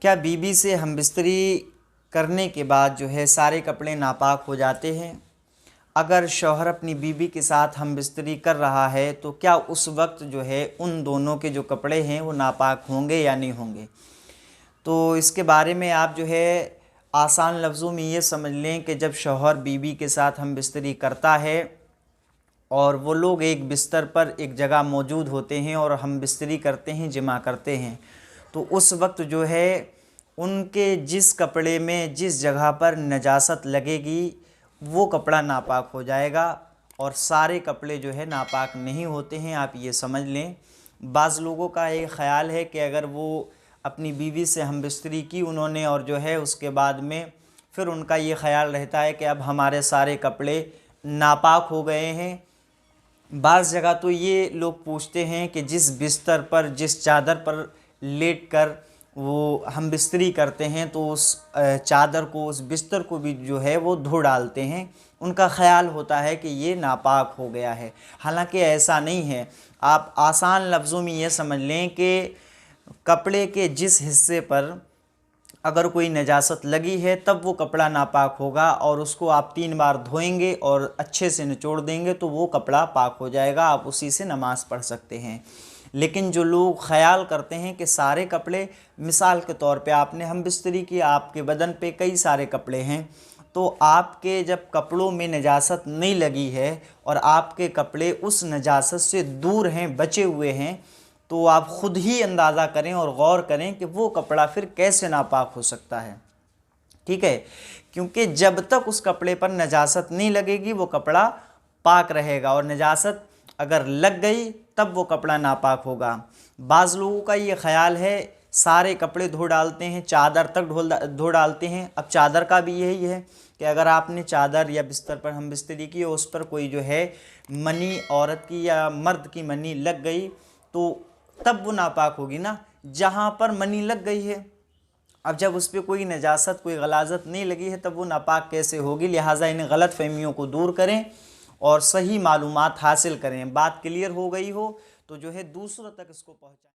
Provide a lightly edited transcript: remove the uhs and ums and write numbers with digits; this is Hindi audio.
क्या बीवी से हमबिस्तरी करने के बाद जो है सारे कपड़े नापाक हो जाते हैं? अगर शौहर अपनी बीवी के साथ हमबिस्तरी कर रहा है तो क्या उस वक्त जो है उन दोनों के जो कपड़े हैं वो नापाक होंगे या नहीं होंगे? तो इसके बारे में आप जो है आसान लफ्ज़ों में ये समझ लें कि जब शौहर बीवी के साथ हमबिस्तरी करता है और वो लोग एक बिस्तर पर एक जगह मौजूद होते हैं और हमबिस्तरी करते हैं, जिमा करते हैं, तो उस वक्त जो है उनके जिस कपड़े में जिस जगह पर नजासत लगेगी वो कपड़ा नापाक हो जाएगा और सारे कपड़े जो है नापाक नहीं होते हैं। आप ये समझ लें। बाज़ लोगों का एक ख़्याल है कि अगर वो अपनी बीवी से हमबिस्तरी की उन्होंने और जो है उसके बाद में फिर उनका ये ख़्याल रहता है कि अब हमारे सारे कपड़े नापाक हो गए हैं। बाज़ जगह तो ये लोग पूछते हैं कि जिस बिस्तर पर जिस चादर पर लेट कर वो हम बिस्तरी करते हैं तो उस चादर को उस बिस्तर को भी जो है वो धो डालते हैं। उनका ख़्याल होता है कि ये नापाक हो गया है, हालांकि ऐसा नहीं है। आप आसान लफ्ज़ों में ये समझ लें कि कपड़े के जिस हिस्से पर अगर कोई नजासत लगी है तब वो कपड़ा नापाक होगा और उसको आप 3 बार धोएंगे और अच्छे से निचोड़ देंगे तो वो कपड़ा पाक हो जाएगा, आप उसी से नमाज़ पढ़ सकते हैं। लेकिन जो लोग ख़याल करते हैं कि सारे कपड़े, मिसाल के तौर पे आपने हमबिस्तरी की, आपके बदन पे कई सारे कपड़े हैं, तो आपके जब कपड़ों में नजासत नहीं लगी है और आपके कपड़े उस नजासत से दूर हैं, बचे हुए हैं, तो आप ख़ुद ही अंदाज़ा करें और गौर करें कि वो कपड़ा फिर कैसे नापाक हो सकता है। ठीक है, क्योंकि जब तक उस कपड़े पर नजासत नहीं लगेगी वो कपड़ा पाक रहेगा और नजासत अगर लग गई तब वो कपड़ा नापाक होगा। बाज़ लोगों का ये ख़्याल है सारे कपड़े धो डालते हैं, चादर तक धो डालते हैं। अब चादर का भी यही है कि अगर आपने चादर या बिस्तर पर हम बिस्तरी की और उस पर कोई जो है मनी औरत की या मर्द की मनी लग गई तो तब वो नापाक होगी ना, जहाँ पर मनी लग गई है। अब जब उस पर कोई नजासत कोई गलाजत नहीं लगी है तब वो नापाक कैसे होगी? लिहाजा इन गलत फहमियों को दूर करें और सही मालूमात हासिल करें। बात क्लियर हो गई हो तो जो है दूसरों तक इसको पहुँचाएं।